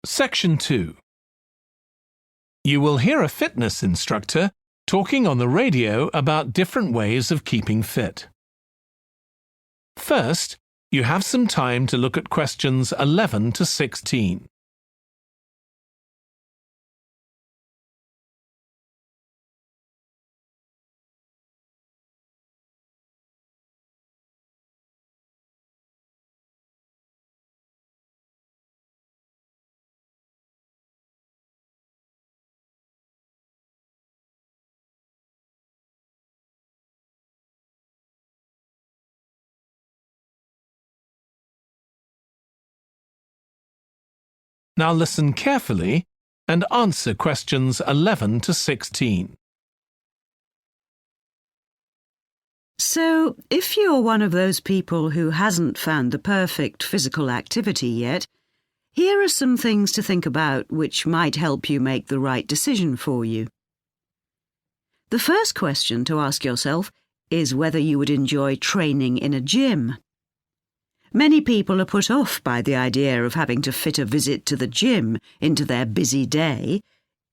Section 2. You will hear a fitness instructor talking on the radio about different ways of keeping fit. First, you have some time to look at questions 11 to 16. Now listen carefully and answer questions 11 to 16. So, if you're one of those people who hasn't found the perfect physical activity yet, here are some things to think about which might help you make the right decision for you. The first question to ask yourself is whether you would enjoy training in a gym. Many people are put off by the idea of having to fit a visit to the gym into their busy day.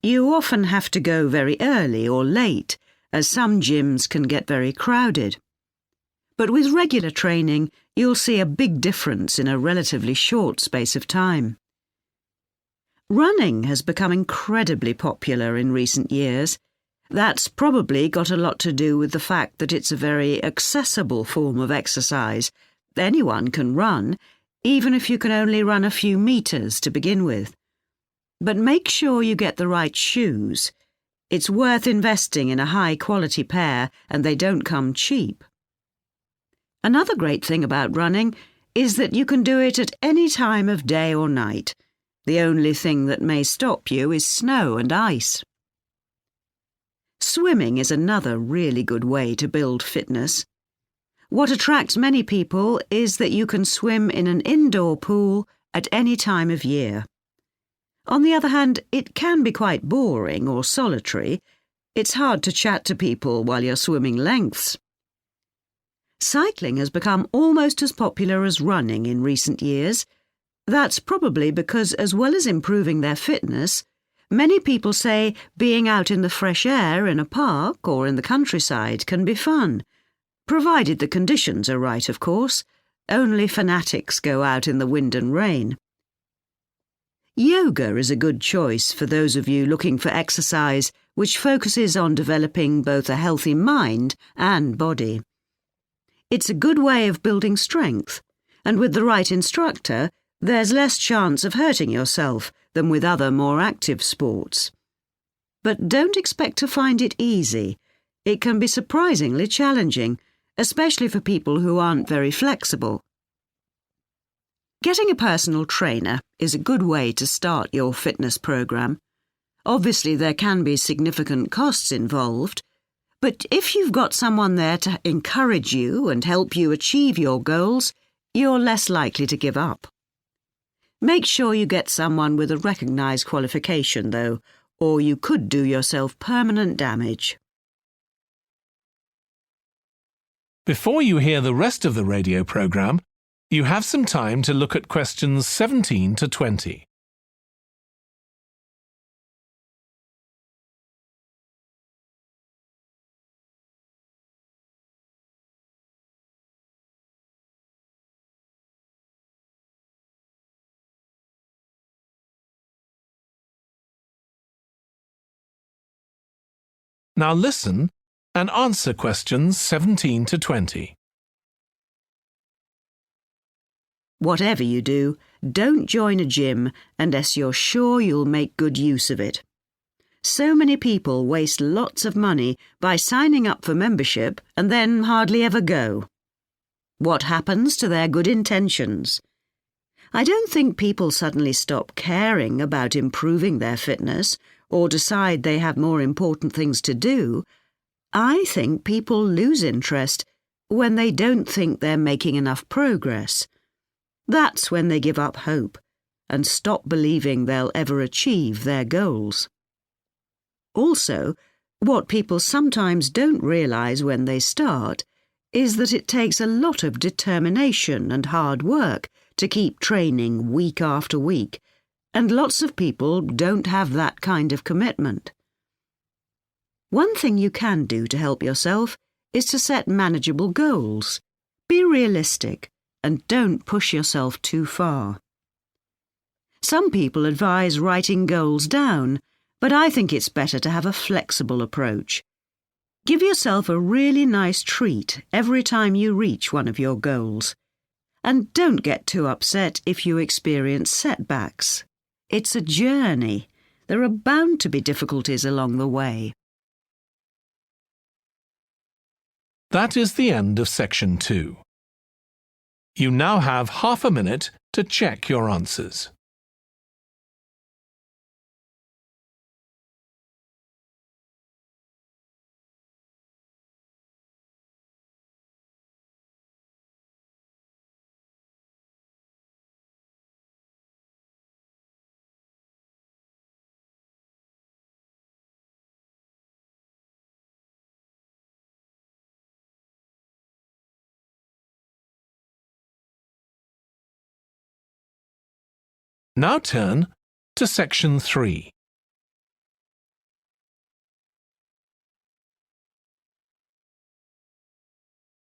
You often have to go very early or late, as some gyms can get very crowded. But with regular training, you'll see a big difference in a relatively short space of time. Running has become incredibly popular in recent years. That's probably got a lot to do with the fact that it's a very accessible form of exercise. Anyone can run, even if you can only run a few meters to begin with. But make sure you get the right shoes. It's worth investing in a high-quality pair, and they don't come cheap. Another great thing about running is that you can do it at any time of day or night. The only thing that may stop you is snow and ice. Swimming is another really good way to build fitness. What attracts many people is that you can swim in an indoor pool at any time of year. On the other hand, it can be quite boring or solitary. It's hard to chat to people while you're swimming lengths. Cycling has become almost as popular as running in recent years. That's probably because, as well as improving their fitness, many people say being out in the fresh air in a park or in the countryside can be fun. Provided the conditions are right, of course. Only fanatics go out in the wind and rain. Yoga is a good choice for those of you looking for exercise which focuses on developing both a healthy mind and body. It's a good way of building strength, and with the right instructor, there's less chance of hurting yourself than with other more active sports. But don't expect to find it easy. It can be surprisingly challenging, especially for people who aren't very flexible. Getting a personal trainer is a good way to start your fitness program. Obviously, there can be significant costs involved, but if you've got someone there to encourage you and help you achieve your goals, you're less likely to give up. Make sure you get someone with a recognised qualification, though, or you could do yourself permanent damage. Before you hear the rest of the radio program, you have some time to look at questions 17 to 20. Now listen and answer questions 17 to 20. Whatever you do, don't join a gym unless you're sure you'll make good use of it. So many people waste lots of money by signing up for membership and then hardly ever go. What happens to their good intentions? I don't think people suddenly stop caring about improving their fitness or decide they have more important things to do. I think people lose interest when they don't think they're making enough progress. That's when they give up hope and stop believing they'll ever achieve their goals. Also, what people sometimes don't realise when they start is that it takes a lot of determination and hard work to keep training week after week, and lots of people don't have that kind of commitment. One thing you can do to help yourself is to set manageable goals. Be realistic and don't push yourself too far. Some people advise writing goals down, but I think it's better to have a flexible approach. Give yourself a really nice treat every time you reach one of your goals. And don't get too upset if you experience setbacks. It's a journey. There are bound to be difficulties along the way. That is the end of section 2. You now have half a minute to check your answers. Now turn to section 3.